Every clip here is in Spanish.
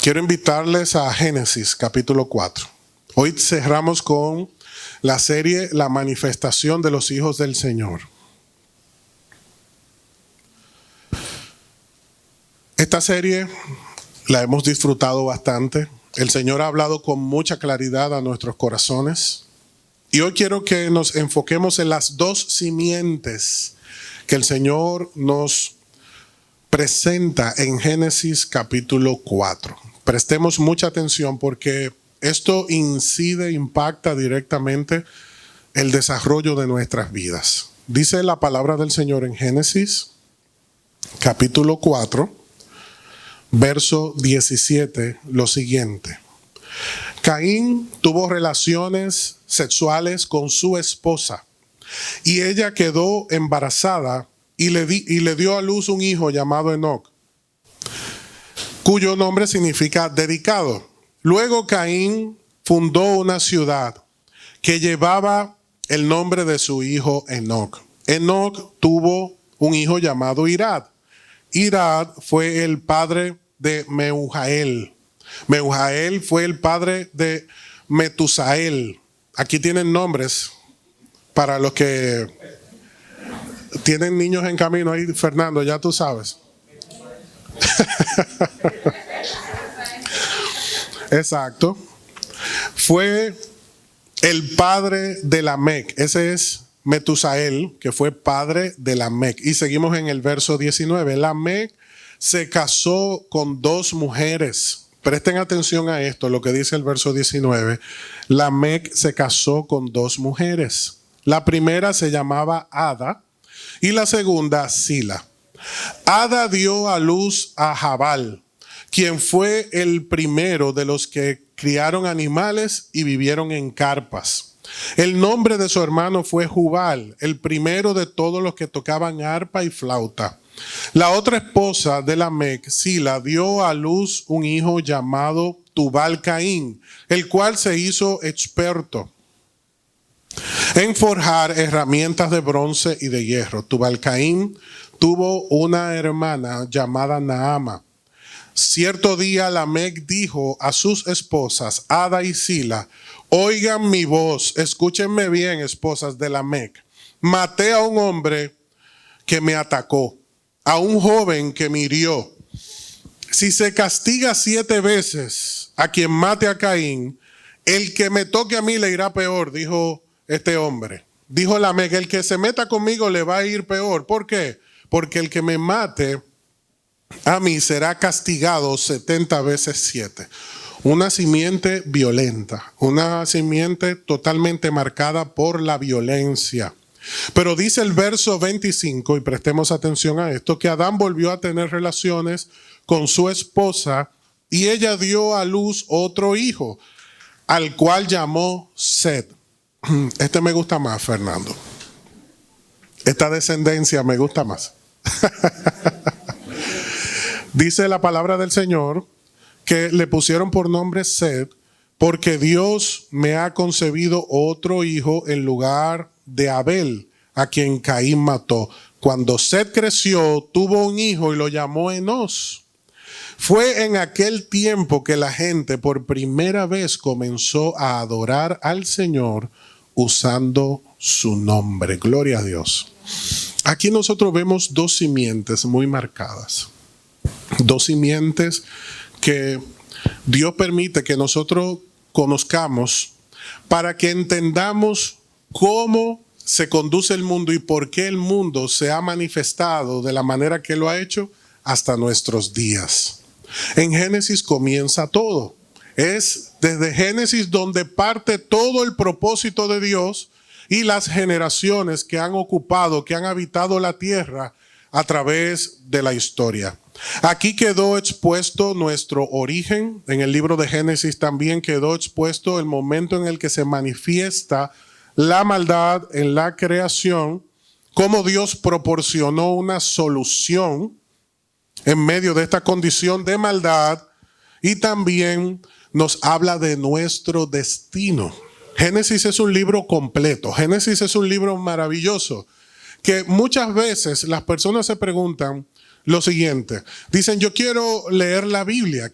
Quiero invitarles a Génesis capítulo 4. Hoy cerramos con la serie La manifestación de los hijos del Señor. Esta serie la hemos disfrutado bastante. El Señor ha hablado con mucha claridad a nuestros corazones. Y hoy quiero que nos enfoquemos en las dos simientes que el Señor nos presenta en Génesis capítulo 4. Prestemos mucha atención porque esto impacta directamente el desarrollo de nuestras vidas. Dice la palabra del Señor en Génesis capítulo 4, verso 17, lo siguiente. Caín tuvo relaciones sexuales con su esposa y ella quedó embarazada y le dio a luz un hijo llamado Enoc, cuyo nombre significa dedicado. Luego Caín fundó una ciudad que llevaba el nombre de su hijo Enoc. Enoc tuvo un hijo llamado Irad. Irad fue el padre de Mehujael. Mehujael fue el padre de Metusael. Aquí tienen nombres para los que tienen niños en camino. Ahí, Fernando, ya tú sabes. Exacto. Fue el padre de Lamec. Ese es Metusael, que fue padre de Lamec. Y seguimos en el verso 19. Lamec se casó con dos mujeres. Presten atención a esto, lo que dice el verso 19. Lamec se casó con dos mujeres. La primera se llamaba Ada y la segunda Sila. Ada dio a luz a Jabal, quien fue el primero de los que criaron animales y vivieron en carpas. El nombre de su hermano fue Jubal, el primero de todos los que tocaban arpa y flauta. La otra esposa de Lamec, Sila, dio a luz un hijo llamado Tubal Caín, el cual se hizo experto en forjar herramientas de bronce y de hierro. Tubal Caín tuvo una hermana llamada Naama. Cierto día Lamec dijo a sus esposas, Ada y Sila: oigan mi voz, escúchenme bien, esposas de Lamec. Maté a un hombre que me atacó, a un joven que me hirió. Si se castiga 7 veces a quien mate a Caín, el que me toque a mí le irá peor, dijo este hombre. Dijo Lamec, el que se meta conmigo le va a ir peor. ¿Por qué? Porque el que me mate a mí será castigado 70 veces 7. Una simiente violenta, una simiente totalmente marcada por la violencia. Pero dice el verso 25, y prestemos atención a esto, que Adán volvió a tener relaciones con su esposa y ella dio a luz otro hijo, al cual llamó Set. Este me gusta más, Fernando. Esta descendencia me gusta más. Dice la palabra del Señor que le pusieron por nombre Set porque Dios me ha concebido otro hijo en lugar de Abel, a quien Caín mató. Cuando Set creció, tuvo un hijo y lo llamó Enos. Fue en aquel tiempo que la gente por primera vez comenzó a adorar al Señor usando su nombre. Gloria a Dios. Aquí nosotros vemos dos simientes muy marcadas. Dos simientes que Dios permite que nosotros conozcamos para que entendamos cómo se conduce el mundo y por qué el mundo se ha manifestado de la manera que lo ha hecho hasta nuestros días. En Génesis comienza todo. Es desde Génesis donde parte todo el propósito de Dios y las generaciones que han ocupado, que han habitado la tierra a través de la historia. Aquí quedó expuesto nuestro origen. En el libro de Génesis también quedó expuesto el momento en el que se manifiesta la maldad en la creación, cómo Dios proporcionó una solución en medio de esta condición de maldad, y también nos habla de nuestro destino. Génesis es un libro completo. Génesis es un libro maravilloso que muchas veces las personas se preguntan, lo siguiente. Dicen, yo quiero leer la Biblia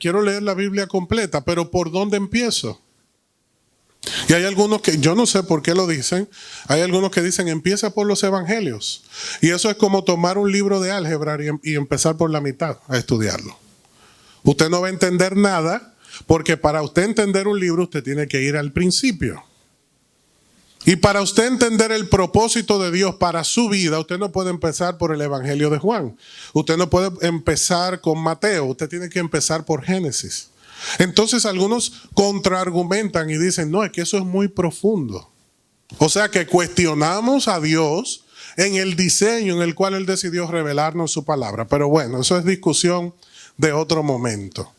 completa, pero ¿por dónde empiezo? Y hay algunos que, yo no sé por qué lo dicen, hay algunos que dicen, empieza por los evangelios. Y eso es como tomar un libro de álgebra y empezar por la mitad a estudiarlo. Usted no va a entender nada, porque para usted entender un libro, usted tiene que ir al principio. Y para usted entender el propósito de Dios para su vida, usted no puede empezar por el Evangelio de Juan. Usted no puede empezar con Mateo, usted tiene que empezar por Génesis. Entonces algunos contraargumentan y dicen, no, es que eso es muy profundo. O sea que cuestionamos a Dios en el diseño en el cual Él decidió revelarnos su palabra. Pero bueno, eso es discusión de otro momento.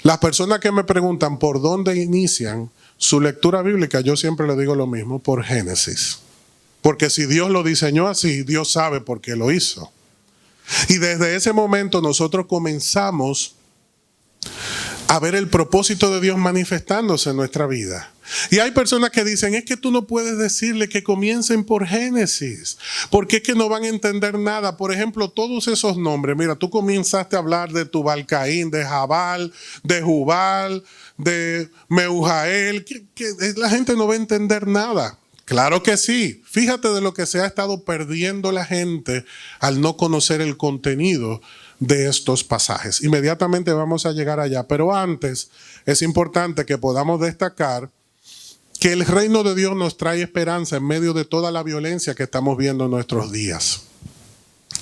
Las personas que me preguntan por dónde inician su lectura bíblica, yo siempre le digo lo mismo, por Génesis. Porque si Dios lo diseñó así, Dios sabe por qué lo hizo. Y desde ese momento nosotros comenzamos a ver el propósito de Dios manifestándose en nuestra vida. Y hay personas que dicen, es que tú no puedes decirle que comiencen por Génesis, porque es que no van a entender nada. Por ejemplo, todos esos nombres, mira, tú comenzaste a hablar de Tubal-Caín, de Jabal, de Jubal, de Meujael, que la gente no va a entender nada. Claro que sí. Fíjate de lo que se ha estado perdiendo la gente al no conocer el contenido de estos pasajes. Inmediatamente vamos a llegar allá, pero antes es importante que podamos destacar que el reino de Dios nos trae esperanza en medio de toda la violencia que estamos viendo en nuestros días.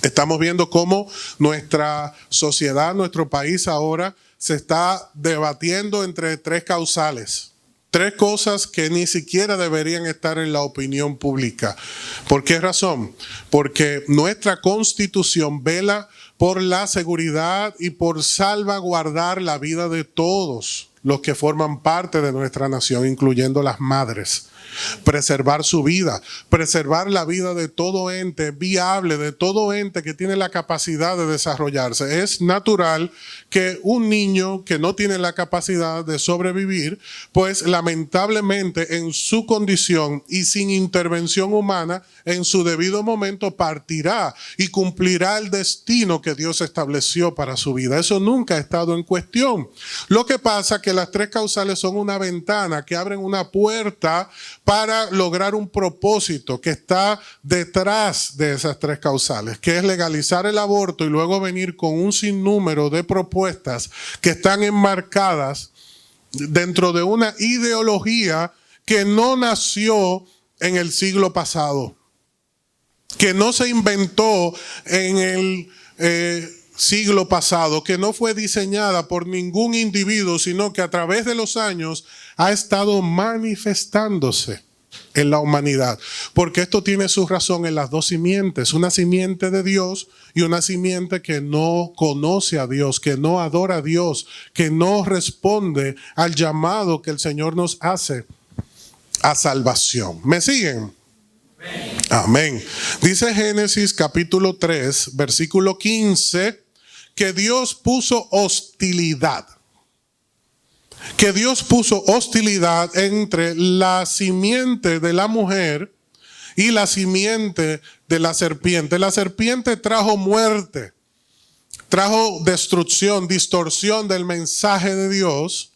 Estamos viendo cómo nuestra sociedad, nuestro país ahora se está debatiendo entre tres causales. Tres cosas que ni siquiera deberían estar en la opinión pública. ¿Por qué razón? Porque nuestra Constitución vela por la seguridad y por salvaguardar la vida de todos los que forman parte de nuestra nación, incluyendo las madres. Preservar su vida, preservar la vida de todo ente viable, de todo ente que tiene la capacidad de desarrollarse. Es natural que un niño que no tiene la capacidad de sobrevivir, pues lamentablemente en su condición y sin intervención humana, en su debido momento partirá y cumplirá el destino que Dios estableció para su vida. Eso nunca ha estado en cuestión. Lo que pasa es que las tres causales son una ventana que abren una puerta para lograr un propósito que está detrás de esas tres causales, que es legalizar el aborto y luego venir con un sinnúmero de propuestas que están enmarcadas dentro de una ideología que no nació en el siglo pasado, que no se inventó en el siglo pasado, que no fue diseñada por ningún individuo, sino que a través de los años ha estado manifestándose en la humanidad. Porque esto tiene su razón en las dos simientes, una simiente de Dios y una simiente que no conoce a Dios, que no adora a Dios, que no responde al llamado que el Señor nos hace a salvación. ¿Me siguen? Amén. Dice Génesis capítulo 3, versículo 15, que Dios puso hostilidad. Que Dios puso hostilidad entre la simiente de la mujer y la simiente de la serpiente. La serpiente trajo muerte, trajo destrucción, distorsión del mensaje de Dios,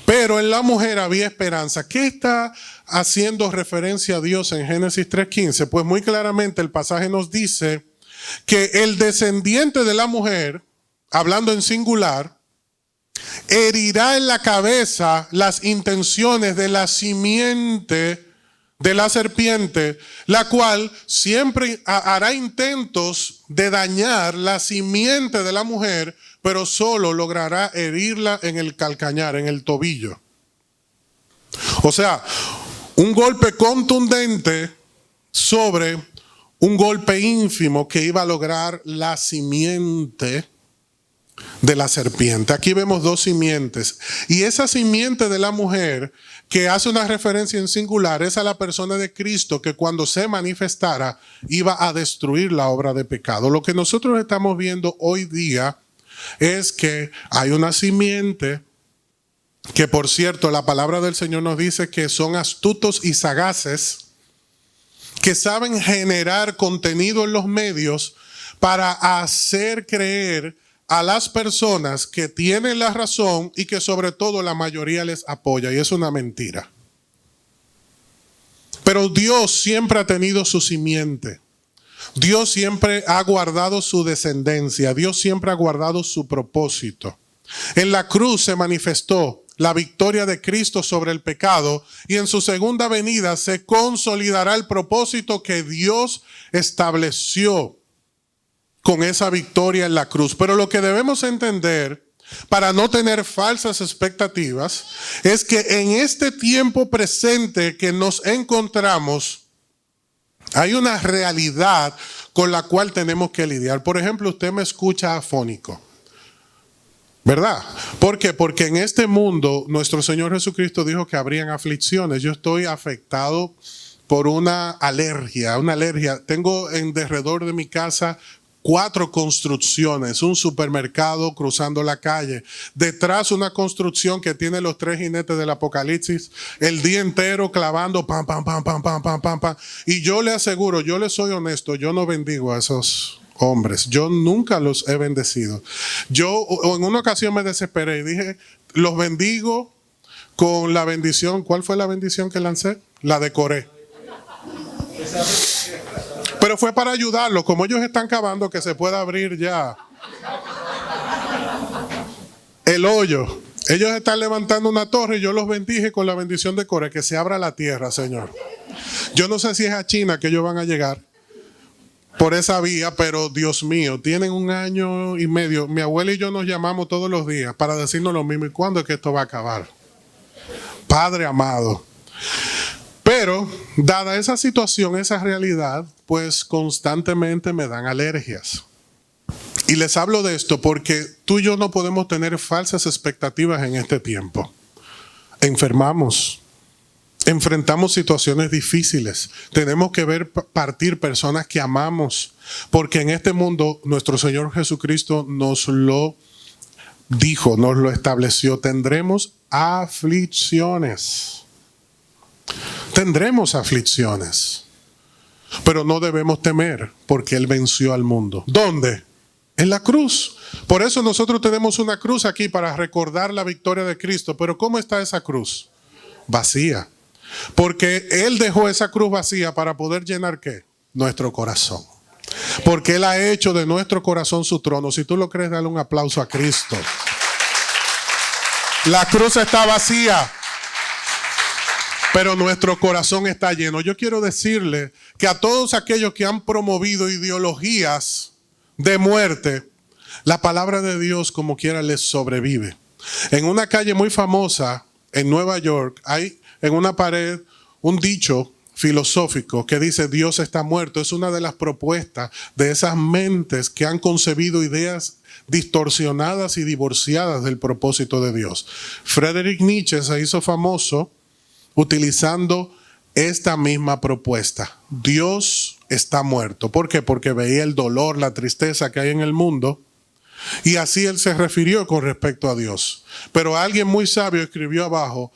pero en la mujer había esperanza. ¿Qué está haciendo referencia a Dios en Génesis 3:15? Pues muy claramente el pasaje nos dice que el descendiente de la mujer, hablando en singular, herirá en la cabeza las intenciones de la simiente de la serpiente, la cual siempre hará intentos de dañar la simiente de la mujer, pero solo logrará herirla en el calcañar, en el tobillo. O sea, un golpe contundente sobre un golpe ínfimo que iba a lograr la simiente de la serpiente. Aquí vemos dos simientes. Y esa simiente de la mujer, que hace una referencia en singular, es a la persona de Cristo, que cuando se manifestara iba a destruir la obra de pecado. Lo que nosotros estamos viendo hoy día es que hay una simiente que, por cierto, la palabra del Señor nos dice que son astutos y sagaces, que saben generar contenido en los medios para hacer creer a las personas que tienen la razón y que sobre todo la mayoría les apoya, y es una mentira. Pero Dios siempre ha tenido su simiente. Dios siempre ha guardado su descendencia. Dios siempre ha guardado su propósito. En la cruz se manifestó la victoria de Cristo sobre el pecado, y en su segunda venida se consolidará el propósito que Dios estableció con esa victoria en la cruz. Pero lo que debemos entender, para no tener falsas expectativas, es que en este tiempo presente que nos encontramos, hay una realidad con la cual tenemos que lidiar. Por ejemplo, usted me escucha afónico, ¿verdad? ¿Por qué? Porque en este mundo nuestro Señor Jesucristo dijo que habrían aflicciones. Yo estoy afectado por una alergia. Tengo en derredor de mi casa 4 construcciones, un supermercado cruzando la calle, detrás una construcción que tiene los 3 jinetes del Apocalipsis, el día entero clavando pam, pam, pam, pam, pam, pam, pam, pam. Y yo le aseguro, yo le soy honesto, yo no bendigo a esos hombres, yo nunca los he bendecido. Yo en una ocasión me desesperé y dije, los bendigo con la bendición. ¿Cuál fue la bendición que lancé? La decoré. Pero fue para ayudarlos, como ellos están cavando, que se pueda abrir ya el hoyo. Ellos están levantando una torre y yo los bendije con la bendición de Coré, que se abra la tierra, Señor. Yo no sé si es a China que ellos van a llegar por esa vía, pero Dios mío, tienen 1 año y medio. Mi abuela y yo nos llamamos todos los días para decirnos lo mismo. ¿Y cuándo es que esto va a acabar? Padre amado. Pero, dada esa situación, esa realidad, pues constantemente me dan alergias. Y les hablo de esto porque tú y yo no podemos tener falsas expectativas en este tiempo. Enfermamos, enfrentamos situaciones difíciles, tenemos que ver partir personas que amamos, porque en este mundo nuestro Señor Jesucristo nos lo dijo, nos lo estableció, tendremos aflicciones. Tendremos aflicciones, pero no debemos temer porque Él venció al mundo. ¿Dónde? En la cruz. Por eso nosotros tenemos una cruz aquí para recordar la victoria de Cristo. Pero ¿cómo está esa cruz? Vacía. Porque Él dejó esa cruz vacía para poder llenar ¿qué? Nuestro corazón. Porque Él ha hecho de nuestro corazón su trono. Si tú lo crees, dale un aplauso a Cristo. La cruz está vacía, pero nuestro corazón está lleno. Yo quiero decirle que a todos aquellos que han promovido ideologías de muerte, la palabra de Dios como quiera les sobrevive. En una calle muy famosa en Nueva York hay en una pared un dicho filosófico que dice Dios está muerto. Es una de las propuestas de esas mentes que han concebido ideas distorsionadas y divorciadas del propósito de Dios. Friedrich Nietzsche se hizo famoso utilizando esta misma propuesta. Dios está muerto. ¿Por qué? Porque veía el dolor, la tristeza que hay en el mundo, y así él se refirió con respecto a Dios. Pero alguien muy sabio escribió abajo,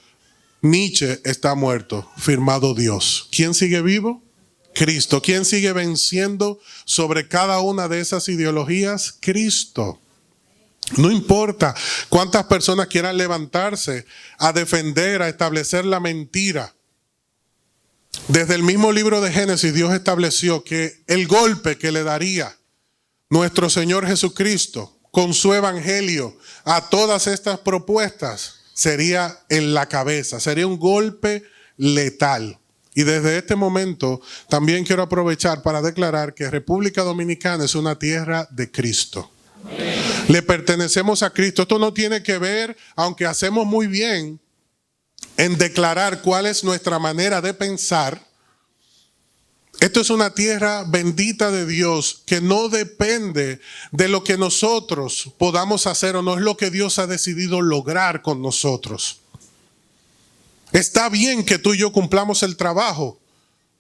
Nietzsche está muerto, firmado Dios. ¿Quién sigue vivo? Cristo. ¿Quién sigue venciendo sobre cada una de esas ideologías? Cristo. No importa cuántas personas quieran levantarse a defender, a establecer la mentira. Desde el mismo libro de Génesis, Dios estableció que el golpe que le daría nuestro Señor Jesucristo con su evangelio a todas estas propuestas sería en la cabeza, sería un golpe letal. Y desde este momento también quiero aprovechar para declarar que República Dominicana es una tierra de Cristo. Le pertenecemos a Cristo. Esto no tiene que ver, aunque hacemos muy bien en declarar cuál es nuestra manera de pensar. Esto es una tierra bendita de Dios que no depende de lo que nosotros podamos hacer o no, es lo que Dios ha decidido lograr con nosotros. Está bien que tú y yo cumplamos el trabajo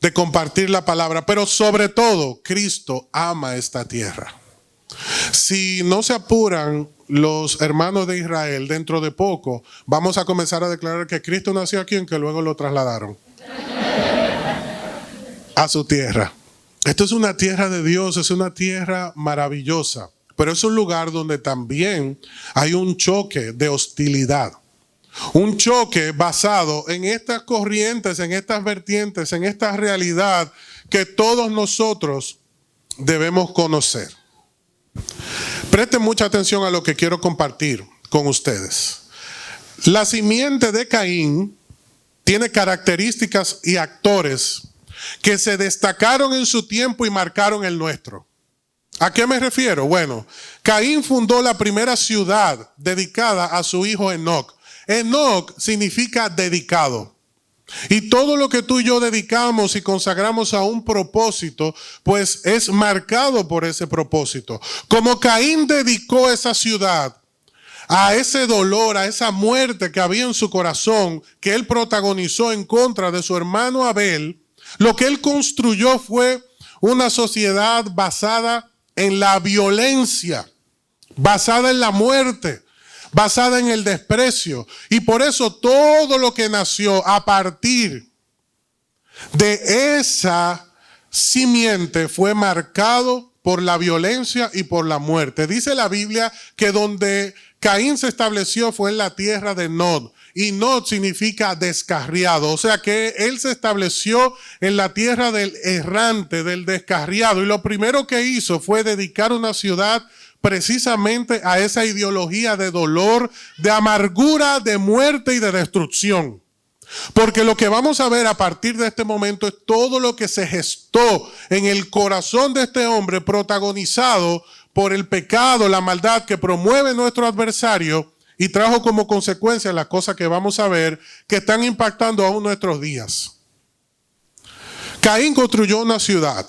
de compartir la palabra, pero sobre todo Cristo ama esta tierra. Si no se apuran los hermanos de Israel, dentro de poco vamos a comenzar a declarar que Cristo nació aquí y que luego lo trasladaron a su tierra. Esto es una tierra de Dios, es una tierra maravillosa, pero es un lugar donde también hay un choque de hostilidad. Un choque basado en estas corrientes, en estas vertientes, en esta realidad que todos nosotros debemos conocer. Presten mucha atención a lo que quiero compartir con ustedes. La simiente de Caín tiene características y actores que se destacaron en su tiempo y marcaron el nuestro. ¿A qué me refiero? Bueno, Caín fundó la primera ciudad dedicada a su hijo Enoc. Enoc significa dedicado. Y todo lo que tú y yo dedicamos y consagramos a un propósito, pues es marcado por ese propósito. Como Caín dedicó esa ciudad a ese dolor, a esa muerte que había en su corazón, que él protagonizó en contra de su hermano Abel, lo que él construyó fue una sociedad basada en la violencia, basada en la muerte, basada en el desprecio. Y por eso todo lo que nació a partir de esa simiente fue marcado por la violencia y por la muerte. Dice la Biblia que donde Caín se estableció fue en la tierra de Nod. Y Nod significa descarriado. O sea que él se estableció en la tierra del errante, del descarriado. Y lo primero que hizo fue dedicar una ciudad precisamente a esa ideología de dolor, de amargura, de muerte y de destrucción. Porque lo que vamos a ver a partir de este momento es todo lo que se gestó en el corazón de este hombre, protagonizado por el pecado, la maldad que promueve nuestro adversario y trajo como consecuencia las cosas que vamos a ver que están impactando aún nuestros días. Caín construyó una ciudad.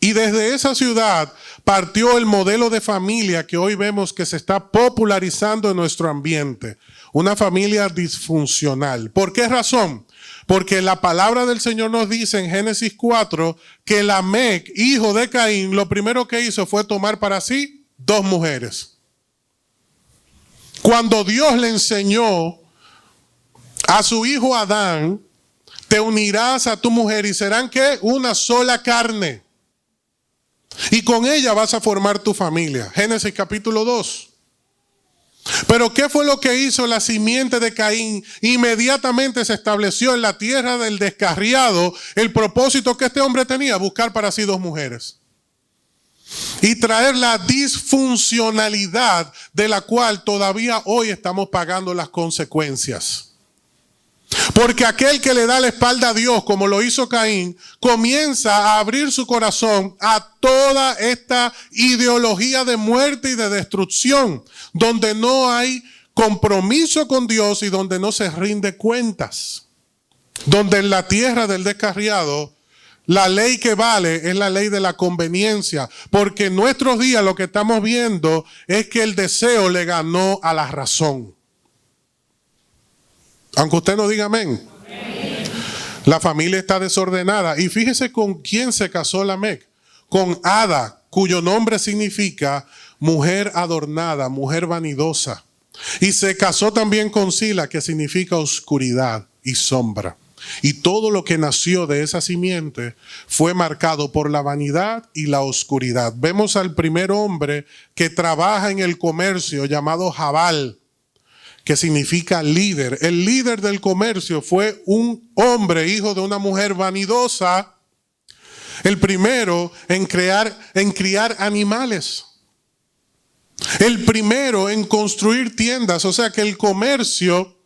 Y desde esa ciudad partió el modelo de familia que hoy vemos que se está popularizando en nuestro ambiente. Una familia disfuncional. ¿Por qué razón? Porque la palabra del Señor nos dice en Génesis 4 que Lamec, hijo de Caín, lo primero que hizo fue tomar para sí 2 mujeres. Cuando Dios le enseñó a su hijo Adán, te unirás a tu mujer y serán ¿qué? Una sola carne. Y con ella vas a formar tu familia. Génesis capítulo 2. Pero ¿qué fue lo que hizo la simiente de Caín? Inmediatamente se estableció en la tierra del descarriado el propósito que este hombre tenía, buscar para sí 2 mujeres. Y traer la disfuncionalidad de la cual todavía hoy estamos pagando las consecuencias. Porque aquel que le da la espalda a Dios, como lo hizo Caín, comienza a abrir su corazón a toda esta ideología de muerte y de destrucción, donde no hay compromiso con Dios y donde no se rinde cuentas. Donde en la tierra del descarriado, la ley que vale es la ley de la conveniencia. Porque en nuestros días lo que estamos viendo es que el deseo le ganó a la razón. Aunque usted no diga amén. La familia está desordenada. Y fíjese con quién se casó Lamec. Con Ada, cuyo nombre significa mujer adornada, mujer vanidosa. Y se casó también con Sila, que significa oscuridad y sombra. Y todo lo que nació de esa simiente fue marcado por la vanidad y la oscuridad. Vemos al primer hombre que trabaja en el comercio llamado Jabal, que significa líder. El líder del comercio fue un hombre, hijo de una mujer vanidosa, el primero en criar animales. El primero en construir tiendas. O sea que el comercio,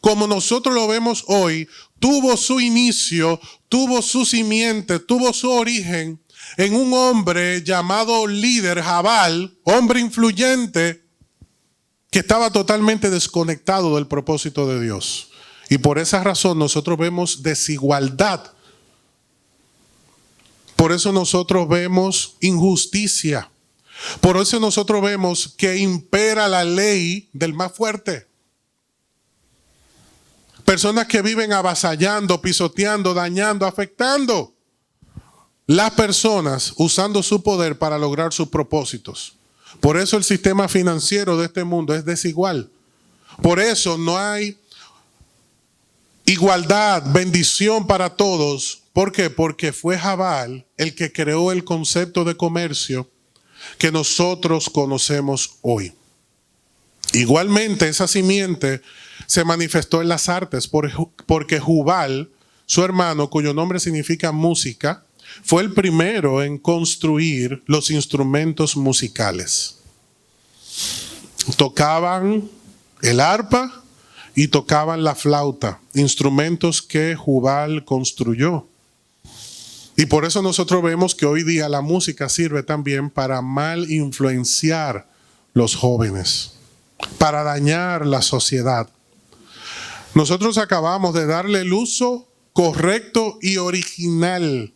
como nosotros lo vemos hoy, tuvo su inicio, tuvo su simiente, tuvo su origen en un hombre llamado líder, Jabal, hombre influyente, que estaba totalmente desconectado del propósito de Dios. Y por esa razón nosotros vemos desigualdad. Por eso nosotros vemos injusticia. Por eso nosotros vemos que impera la ley del más fuerte. Personas que viven avasallando, pisoteando, dañando, afectando las personas, usando su poder para lograr sus propósitos. Por eso el sistema financiero de este mundo es desigual. Por eso no hay igualdad, bendición para todos, ¿Por qué? Porque fue Jabal el que creó el concepto de comercio que nosotros conocemos hoy. Igualmente, esa simiente se manifestó en las artes porque Jubal, su hermano, cuyo nombre significa música, fue el primero en construir los instrumentos musicales. Tocaban el arpa y tocaban la flauta, instrumentos que Jubal construyó. Y por eso nosotros vemos que hoy día la música sirve también para mal influenciar los jóvenes, para dañar la sociedad. Nosotros acabamos de darle el uso correcto y original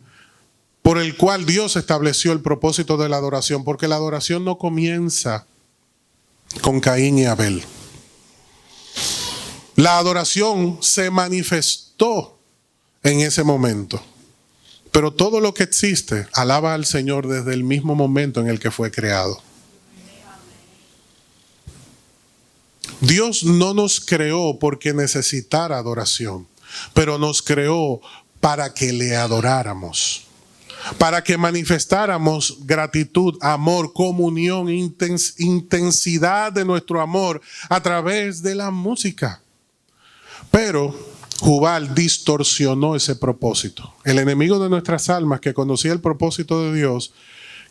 por el cual Dios estableció el propósito de la adoración, porque la adoración no comienza con Caín y Abel. La adoración se manifestó en ese momento, pero todo lo que existe alaba al Señor desde el mismo momento en el que fue creado. Dios no nos creó porque necesitara adoración, pero nos creó para que le adoráramos, para que manifestáramos gratitud, amor, comunión, intensidad de nuestro amor a través de la música. Pero Jubal distorsionó ese propósito. El enemigo de nuestras almas, que conocía el propósito de Dios,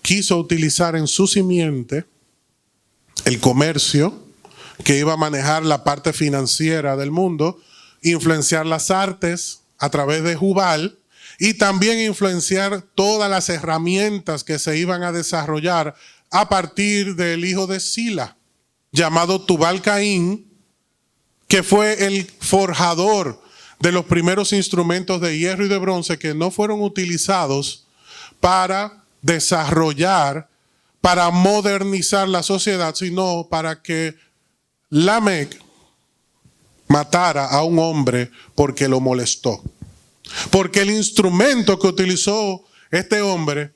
quiso utilizar en su simiente el comercio, que iba a manejar la parte financiera del mundo, influenciar las artes a través de Jubal y también influenciar todas las herramientas que se iban a desarrollar a partir del hijo de Sila, llamado Tubal Caín, que fue el forjador de los primeros instrumentos de hierro y de bronce que no fueron utilizados para desarrollar, para modernizar la sociedad, sino para que Lamec matara a un hombre porque lo molestó. Porque el instrumento que utilizó este hombre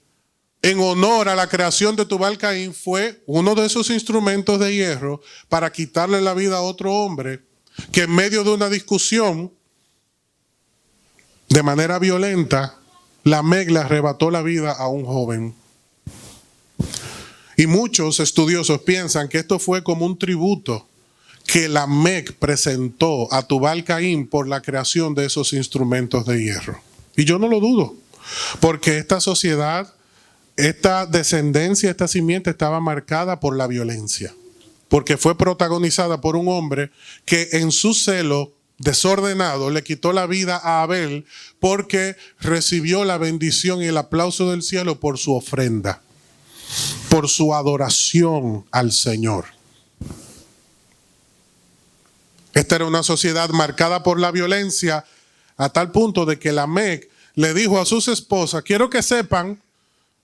en honor a la creación de Tubal Caín fue uno de esos instrumentos de hierro para quitarle la vida a otro hombre que en medio de una discusión de manera violenta, Lamec le arrebató la vida a un joven. Y muchos estudiosos piensan que esto fue como un tributo que Lamec presentó a Tubal Caín por la creación de esos instrumentos de hierro. Y yo no lo dudo, porque esta sociedad, esta descendencia, esta simiente estaba marcada por la violencia, porque fue protagonizada por un hombre que en su celo desordenado le quitó la vida a Abel porque recibió la bendición y el aplauso del cielo por su ofrenda, por su adoración al Señor. Esta era una sociedad marcada por la violencia a tal punto de que Lamec le dijo a sus esposas: quiero que sepan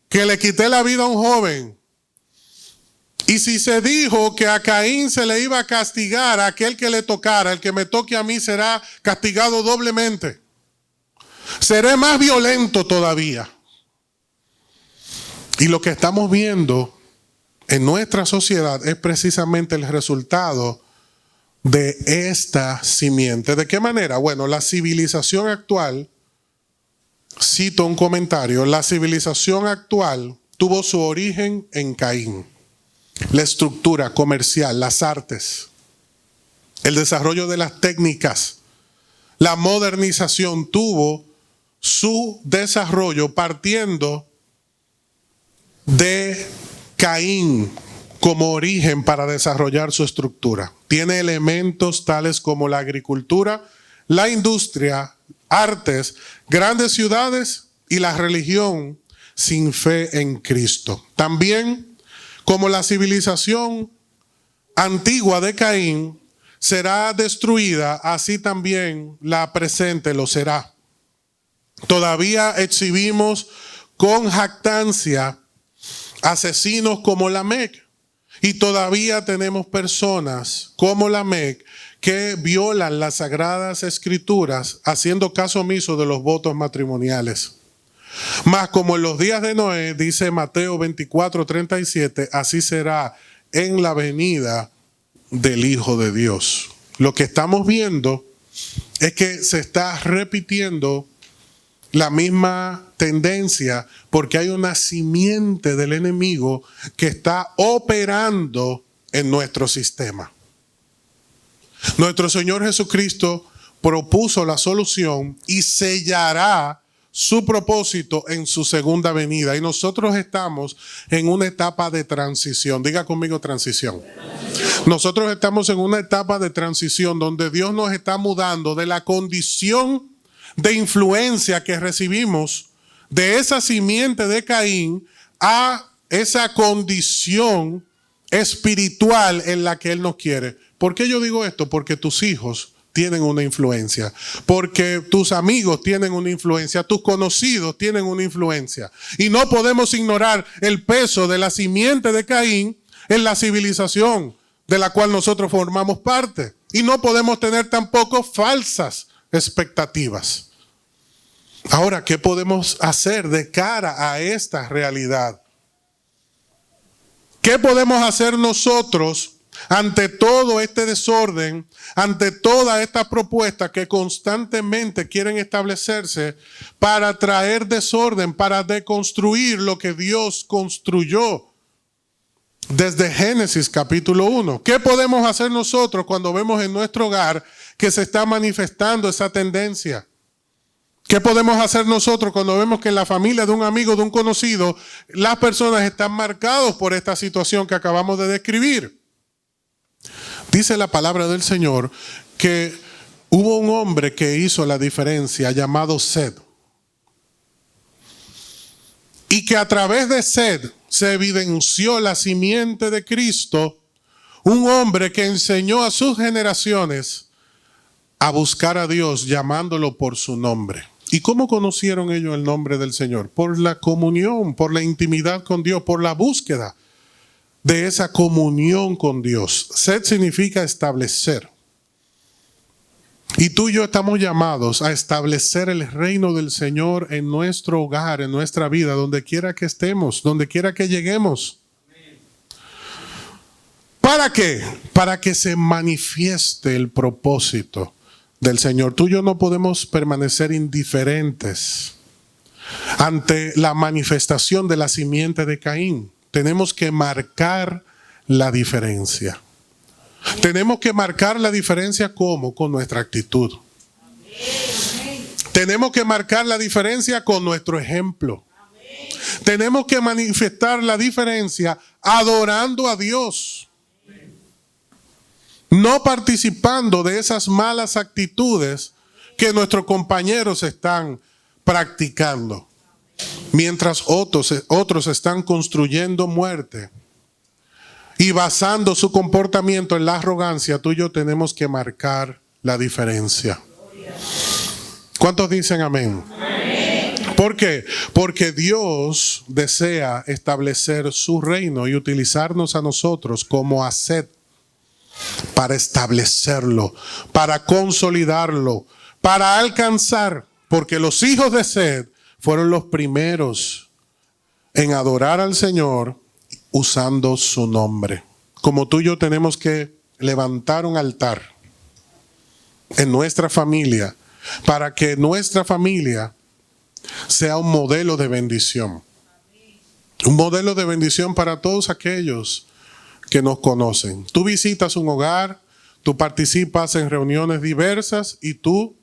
que le quité la vida a un joven. Y si se dijo que a Caín se le iba a castigar a aquel que le tocara, el que me toque a mí será castigado doblemente. Seré más violento todavía. Y lo que estamos viendo en nuestra sociedad es precisamente el resultado de esta simiente. ¿De qué manera? Bueno, la civilización actual, cito un comentario, la civilización actual tuvo su origen en Caín. La estructura comercial, las artes, el desarrollo de las técnicas, la modernización tuvo su desarrollo partiendo de Caín como origen para desarrollar su estructura. Tiene elementos tales como la agricultura, la industria, artes, grandes ciudades y la religión sin fe en Cristo. También, como la civilización antigua de Caín será destruida, así también la presente lo será. Todavía exhibimos con jactancia asesinos como Lamec. Y todavía tenemos personas como Lamec que violan las sagradas escrituras haciendo caso omiso de los votos matrimoniales. Mas como en los días de Noé, dice Mateo 24:37, así será en la venida del Hijo de Dios. Lo que estamos viendo es que se está repitiendo la misma tendencia porque hay una simiente del enemigo que está operando en nuestro sistema. Nuestro Señor Jesucristo propuso la solución y sellará su propósito en su segunda venida. Y nosotros estamos en una etapa de transición. Diga conmigo transición. Nosotros estamos en una etapa de transición donde Dios nos está mudando de la condición de influencia que recibimos de esa simiente de Caín a esa condición espiritual en la que Él nos quiere. ¿Por qué yo digo esto? Porque tus hijos tienen una influencia, porque tus amigos tienen una influencia, tus conocidos tienen una influencia. Y no podemos ignorar el peso de la simiente de Caín en la civilización de la cual nosotros formamos parte. Y no podemos tener tampoco falsas expectativas. Ahora, ¿qué podemos hacer de cara a esta realidad? ¿Qué podemos hacer nosotros ante todo este desorden, ante todas estas propuestas que constantemente quieren establecerse para traer desorden, para deconstruir lo que Dios construyó desde Génesis capítulo 1? ¿Qué podemos hacer nosotros cuando vemos en nuestro hogar que se está manifestando esa tendencia? ¿Qué podemos hacer nosotros cuando vemos que en la familia de un amigo, de un conocido, las personas están marcadas por esta situación que acabamos de describir? Dice la palabra del Señor que hubo un hombre que hizo la diferencia llamado Sed. Y que a través de Sed se evidenció la simiente de Cristo, un hombre que enseñó a sus generaciones a buscar a Dios llamándolo por su nombre. ¿Y cómo conocieron ellos el nombre del Señor? Por la comunión, por la intimidad con Dios, por la búsqueda de esa comunión con Dios. Sed significa establecer. Y tú y yo estamos llamados a establecer el reino del Señor en nuestro hogar, en nuestra vida, donde quiera que estemos, donde quiera que lleguemos. ¿Para qué? Para que se manifieste el propósito del Señor. Tú y yo no podemos permanecer indiferentes ante la manifestación de la simiente de Caín. Tenemos que marcar la diferencia. Tenemos que marcar la diferencia ¿cómo? Con nuestra actitud. Tenemos que marcar la diferencia con nuestro ejemplo. Tenemos que manifestar la diferencia adorando a Dios. No participando de esas malas actitudes que nuestros compañeros están practicando. Mientras otros están construyendo muerte y basando su comportamiento en la arrogancia, tú y yo tenemos que marcar la diferencia. ¿Cuántos dicen amén? Amén. ¿Por qué? Porque Dios desea establecer su reino y utilizarnos a nosotros como Sed para establecerlo, para consolidarlo, para alcanzar, porque los hijos de Sed fueron los primeros en adorar al Señor usando su nombre. Como tú y yo tenemos que levantar un altar en nuestra familia para que nuestra familia sea un modelo de bendición. Un modelo de bendición para todos aquellos que nos conocen. Tú visitas un hogar, tú participas en reuniones diversas y tú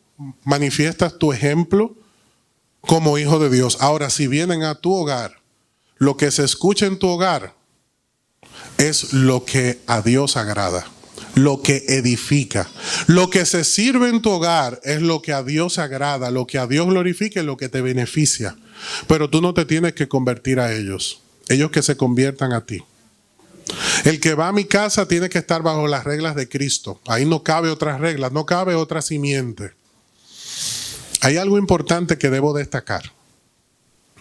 manifiestas tu ejemplo como hijo de Dios. Ahora, si vienen a tu hogar, lo que se escucha en tu hogar es lo que a Dios agrada, lo que edifica. Lo que se sirve en tu hogar es lo que a Dios agrada, lo que a Dios glorifica y lo que te beneficia. Pero tú no te tienes que convertir a ellos, ellos que se conviertan a ti. El que va a mi casa tiene que estar bajo las reglas de Cristo. Ahí no cabe otras reglas, no cabe otra simiente. Hay algo importante que debo destacar.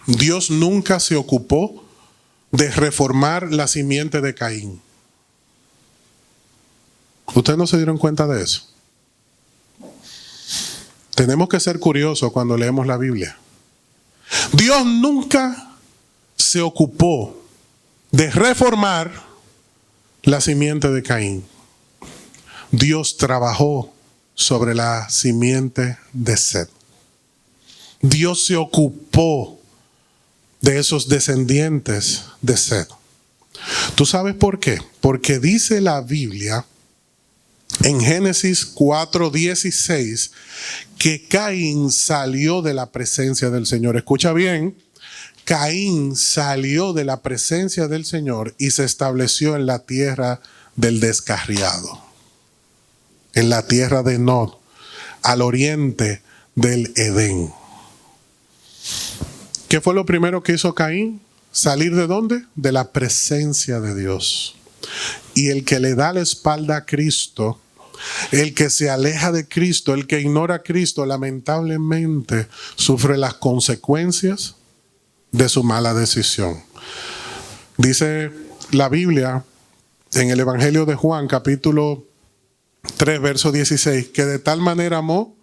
Dios nunca se ocupó de reformar la simiente de Caín. ¿Ustedes no se dieron cuenta de eso? Tenemos que ser curiosos cuando leemos la Biblia. Dios nunca se ocupó de reformar la simiente de Caín. Dios trabajó sobre la simiente de Sed. Dios se ocupó de esos descendientes de Set. ¿Tú sabes por qué? Porque dice la Biblia en Génesis 4:16 que Caín salió de la presencia del Señor. Escucha bien, Caín salió de la presencia del Señor y se estableció en la tierra del descarriado, en la tierra de Nod, al oriente del Edén. ¿Qué fue lo primero que hizo Caín? ¿Salir de dónde? De la presencia de Dios. Y el que le da la espalda a Cristo, el que se aleja de Cristo, el que ignora a Cristo, lamentablemente sufre las consecuencias de su mala decisión. Dice la Biblia en el Evangelio de Juan, capítulo 3, verso 16, que de tal manera amó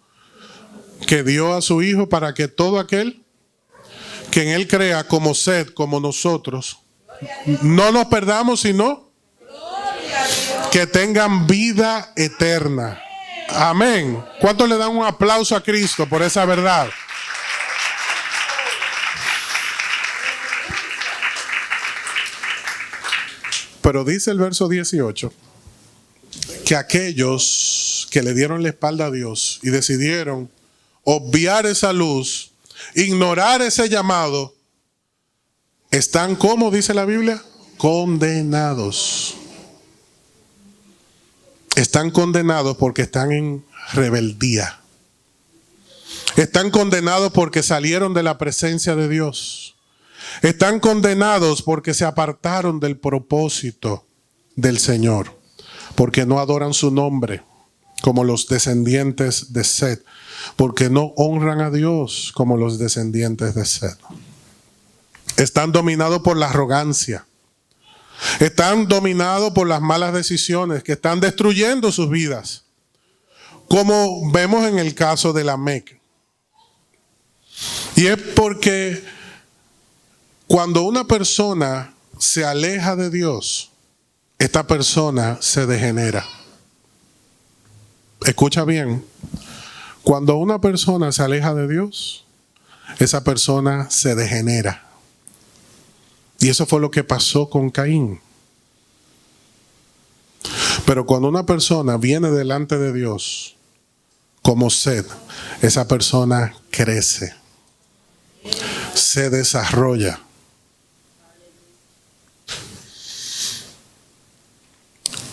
que dio a su Hijo para que todo aquel que en Él crea, como Set, como nosotros, no nos perdamos, sino que tengan vida eterna. Amén. ¿Cuántos le dan un aplauso a Cristo por esa verdad? Pero dice el verso 18 que aquellos que le dieron la espalda a Dios y decidieron obviar esa luz, ignorar ese llamado, están, ¿cómo dice la Biblia? Condenados. Están condenados porque están en rebeldía. Están condenados porque salieron de la presencia de Dios. Están condenados porque se apartaron del propósito del Señor, porque no adoran su nombre como los descendientes de Set, porque no honran a Dios como los descendientes de Set. Están dominados por la arrogancia. Están dominados por las malas decisiones que están destruyendo sus vidas, como vemos en el caso de Lamec. Y es porque cuando una persona se aleja de Dios, esta persona se degenera. Escucha bien, cuando una persona se aleja de Dios, esa persona se degenera. Y eso fue lo que pasó con Caín. Pero cuando una persona viene delante de Dios como Set, esa persona crece, se desarrolla.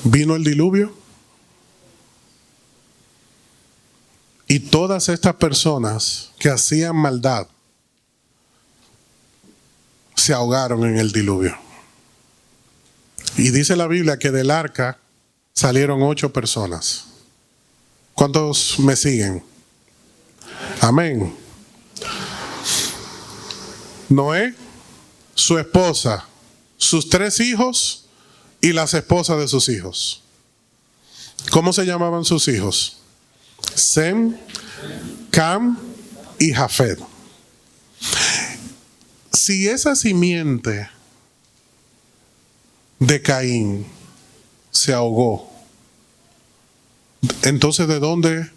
Vino el diluvio y todas estas personas que hacían maldad se ahogaron en el diluvio. Y dice la Biblia que del arca salieron 8 personas. ¿Cuántos me siguen? Amén. Noé, su esposa, sus 3 hijos y las esposas de sus hijos. ¿Cómo se llamaban sus hijos? Sem, Cam y Jafet. Si esa simiente de Caín se ahogó, entonces ¿de dónde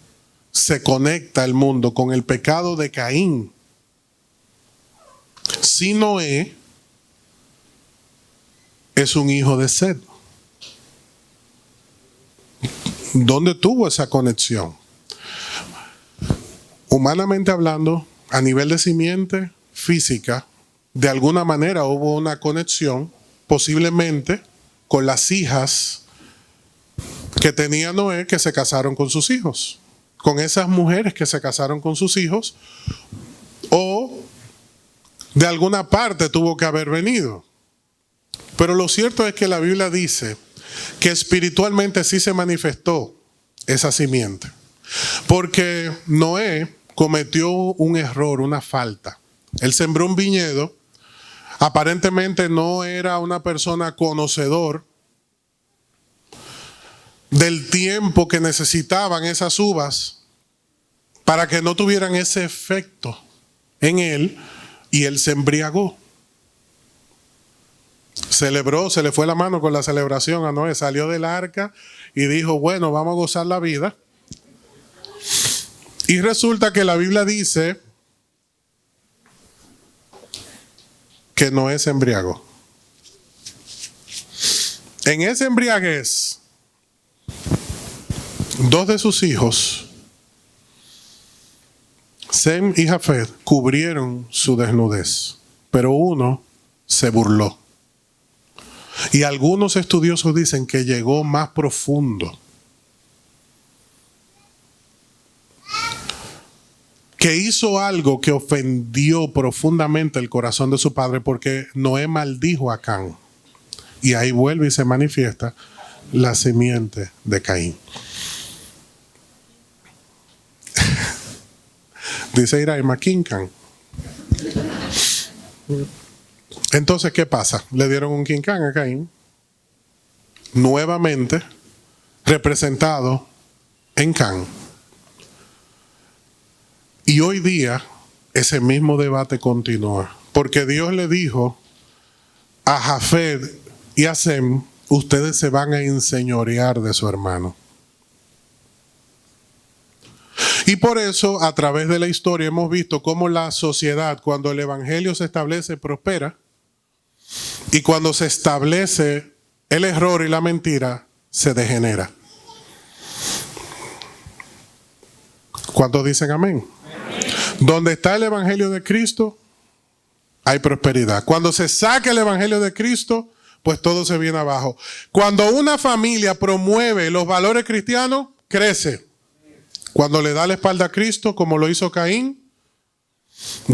se conecta el mundo con el pecado de Caín? Si Noé es un hijo de Set, ¿dónde tuvo esa conexión? Humanamente hablando, a nivel de simiente física, de alguna manera hubo una conexión, posiblemente con las hijas que tenía Noé, que se casaron con sus hijos, con esas mujeres que se casaron con sus hijos, o de alguna parte tuvo que haber venido. Pero lo cierto es que la Biblia dice que espiritualmente sí se manifestó esa simiente, porque Noé cometió un error, una falta. Él sembró un viñedo. Aparentemente no era una persona conocedor del tiempo que necesitaban esas uvas para que no tuvieran ese efecto en él, y él se embriagó. Celebró, se le fue la mano con la celebración a Noé, salió del arca y dijo, bueno, vamos a gozar la vida. Y resulta que la Biblia dice que Noé se embriagó. En esa embriaguez, dos de sus hijos, Sem y Jafet, cubrieron su desnudez, pero uno se burló. Y algunos estudiosos dicen que llegó más profundo, que hizo algo que ofendió profundamente el corazón de su padre, porque Noé maldijo a Cán. Y ahí vuelve y se manifiesta la simiente de Caín. Dice Iraima, Quincán. Entonces, ¿qué pasa? Le dieron un quincán a Caín, nuevamente representado en Can. Y hoy día ese mismo debate continúa, porque Dios le dijo a Jafet y a Sem, ustedes se van a enseñorear de su hermano. Y por eso, a través de la historia, hemos visto cómo la sociedad, cuando el evangelio se establece, prospera. Y cuando se establece el error y la mentira, se degenera. ¿Cuántos dicen amén? Donde está el evangelio de Cristo, hay prosperidad. Cuando se saca el evangelio de Cristo, pues todo se viene abajo. Cuando una familia promueve los valores cristianos, crece. Cuando le da la espalda a Cristo, como lo hizo Caín,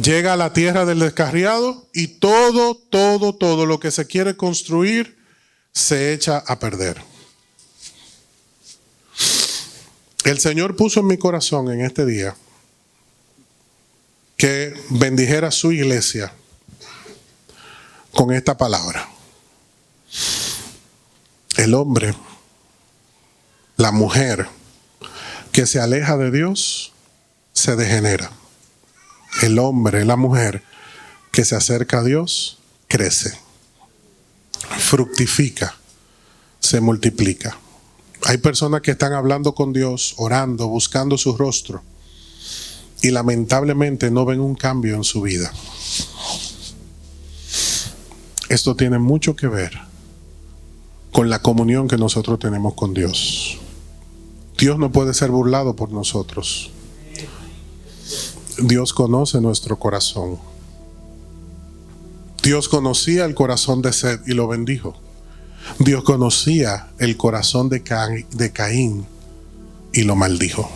llega a la tierra del descarriado y todo lo que se quiere construir se echa a perder. El Señor puso en mi corazón en este día que bendijera su iglesia con esta palabra. El hombre, la mujer que se aleja de Dios, se degenera. El hombre, la mujer que se acerca a Dios, crece, fructifica, se multiplica. Hay personas que están hablando con Dios, orando, buscando su rostro, y lamentablemente no ven un cambio en su vida. Esto tiene mucho que ver con la comunión que nosotros tenemos con Dios. Dios no puede ser burlado por nosotros. Dios conoce nuestro corazón. Dios conocía el corazón de Set y lo bendijo. Dios conocía el corazón de Caín y lo maldijo.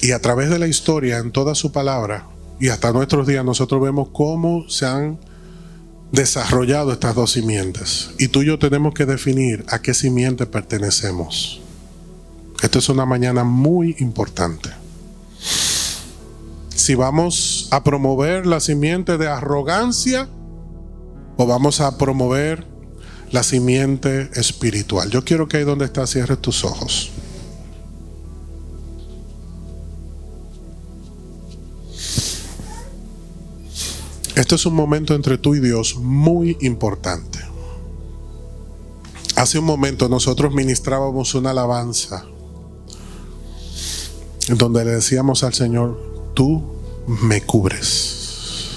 Y a través de la historia, en toda su palabra, y hasta nuestros días, nosotros vemos cómo se han desarrollado estas dos simientes. Y tú y yo tenemos que definir a qué simiente pertenecemos. Esta es una mañana muy importante. Si vamos a promover la simiente de arrogancia o vamos a promover la simiente espiritual. Yo quiero que ahí donde estás cierres tus ojos. Este es un momento entre tú y Dios muy importante. Hace un momento nosotros ministrábamos una alabanza en donde le decíamos al Señor, tú me cubres.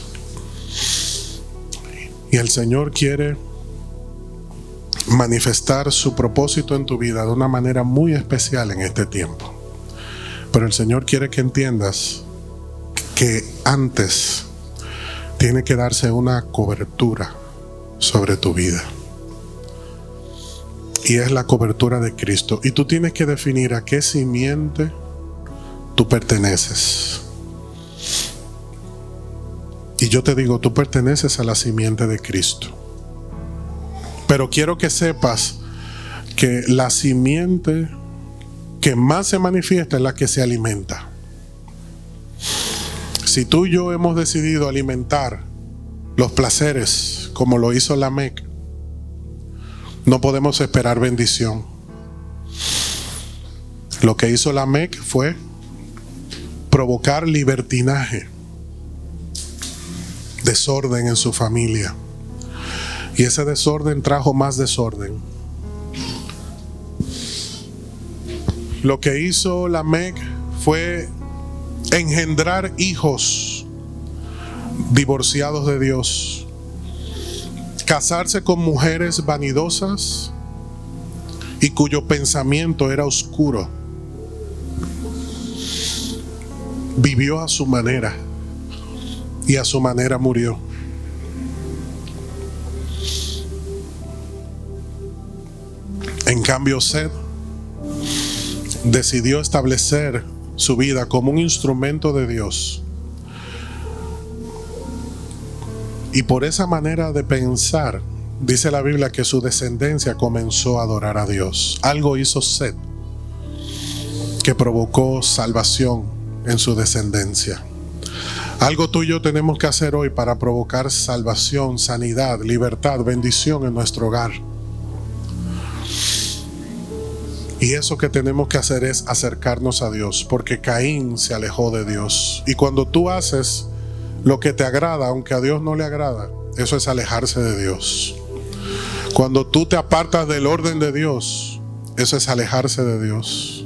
Y el Señor quiere manifestar su propósito en tu vida de una manera muy especial en este tiempo. Pero el Señor quiere que entiendas que antes tiene que darse una cobertura sobre tu vida. Y es la cobertura de Cristo. Y tú tienes que definir a qué simiente tú perteneces. Y yo te digo, tú perteneces a la simiente de Cristo. Pero quiero que sepas que la simiente que más se manifiesta es la que se alimenta. Si tú y yo hemos decidido alimentar los placeres como lo hizo Lamec, no podemos esperar bendición. Lo que hizo Lamec fue provocar libertinaje, desorden en su familia. Y ese desorden trajo más desorden. Lo que hizo Lamec fue engendrar hijos divorciados de Dios, casarse con mujeres vanidosas y cuyo pensamiento era oscuro. Vivió a su manera y a su manera murió. En cambio, Seth decidió establecer su vida como un instrumento de Dios. Y por esa manera de pensar, dice la Biblia que su descendencia comenzó a adorar a Dios. Algo hizo Seth que provocó salvación en su descendencia. Algo tú y yo tenemos que hacer hoy para provocar salvación, sanidad, libertad, bendición en nuestro hogar. Y eso que tenemos que hacer es acercarnos a Dios, porque Caín se alejó de Dios. Y cuando tú haces lo que te agrada, aunque a Dios no le agrada, eso es alejarse de Dios. Cuando tú te apartas del orden de Dios, eso es alejarse de Dios.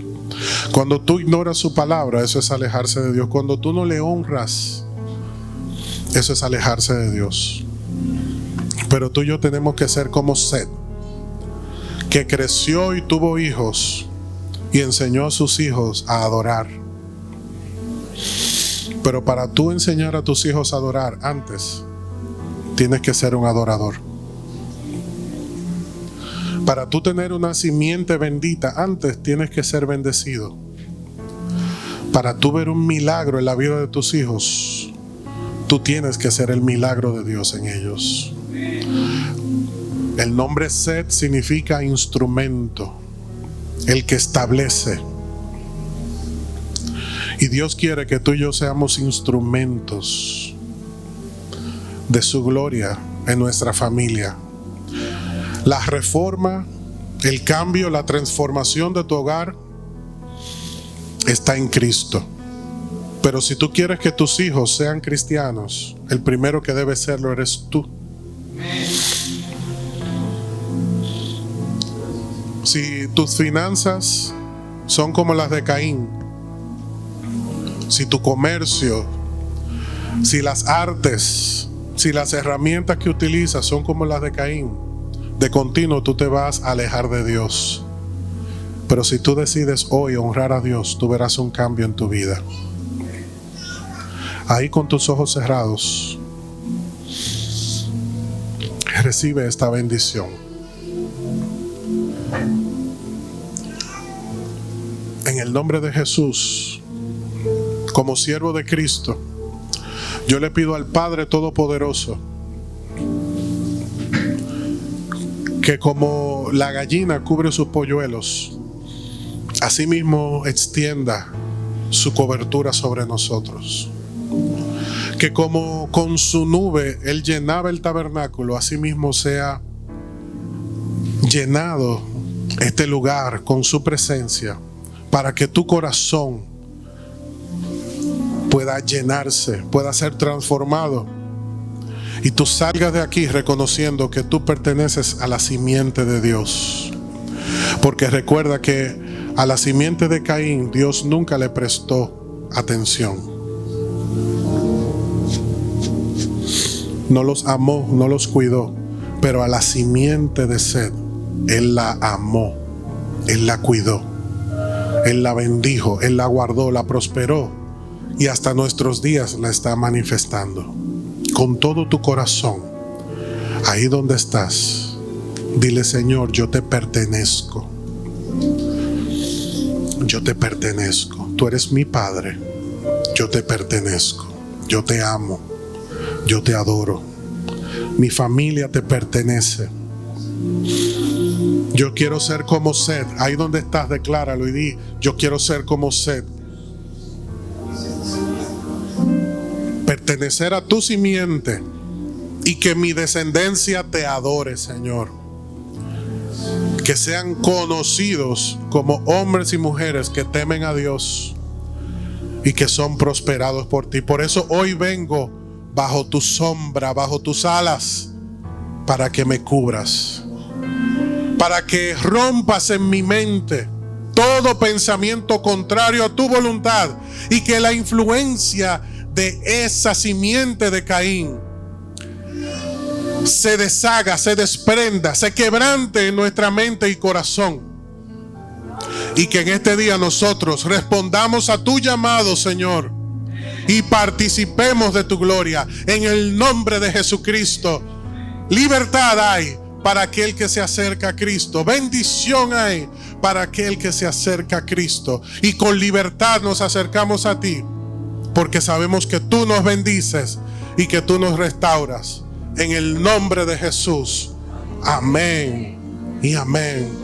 Cuando tú ignoras su palabra, eso es alejarse de Dios. Cuando tú no le honras, eso es alejarse de Dios. Pero tú y yo tenemos que ser como Seth, que creció y tuvo hijos y enseñó a sus hijos a adorar. Pero para tú enseñar a tus hijos a adorar, antes tienes que ser un adorador. Para tú tener una simiente bendita, antes tienes que ser bendecido. Para tú ver un milagro en la vida de tus hijos, tú tienes que ser el milagro de Dios en ellos. El nombre Seth significa instrumento, el que establece. Y Dios quiere que tú y yo seamos instrumentos de su gloria en nuestra familia. La reforma, el cambio, la transformación de tu hogar está en Cristo. Pero si tú quieres que tus hijos sean cristianos, el primero que debe serlo eres tú. Si tus finanzas son como las de Caín, si tu comercio, si las artes, si las herramientas que utilizas son como las de Caín, de continuo tú te vas a alejar de Dios. Pero si tú decides hoy honrar a Dios, tú verás un cambio en tu vida. Ahí con tus ojos cerrados, recibe esta bendición. En el nombre de Jesús, como siervo de Cristo, yo le pido al Padre Todopoderoso que como la gallina cubre sus polluelos, asimismo extienda su cobertura sobre nosotros. Que como con su nube Él llenaba el tabernáculo, asimismo sea llenado este lugar con su presencia, para que tu corazón pueda llenarse, pueda ser transformado, y tú salgas de aquí reconociendo que tú perteneces a la simiente de Dios. Porque recuerda que a la simiente de Caín Dios nunca le prestó atención. No los amó, no los cuidó. Pero a la simiente de Seth Él la amó, Él la cuidó, Él la bendijo, Él la guardó, la prosperó, y hasta nuestros días la está manifestando. Con todo tu corazón, ahí donde estás, dile: Señor, yo te pertenezco. Yo te pertenezco. Tú eres mi Padre. Yo te pertenezco. Yo te amo. Yo te adoro. Mi familia te pertenece. Yo quiero ser como Seth. Ahí donde estás, decláralo y di: yo quiero ser como Seth. Pertenecer a tu simiente y que mi descendencia te adore, Señor. Que sean conocidos como hombres y mujeres que temen a Dios y que son prosperados por ti. Por eso hoy vengo bajo tu sombra, bajo tus alas, para que me cubras, para que rompas en mi mente todo pensamiento contrario a tu voluntad, y que la influencia de esa simiente de Caín se deshaga, se desprenda, se quebrante en nuestra mente y corazón. Y que en este día nosotros respondamos a tu llamado, Señor, y participemos de tu gloria. En el nombre de Jesucristo, libertad hay para aquel que se acerca a Cristo. Bendición hay para aquel que se acerca a Cristo. Y con libertad nos acercamos a ti, porque sabemos que tú nos bendices y que tú nos restauras. En el nombre de Jesús. Amén y amén.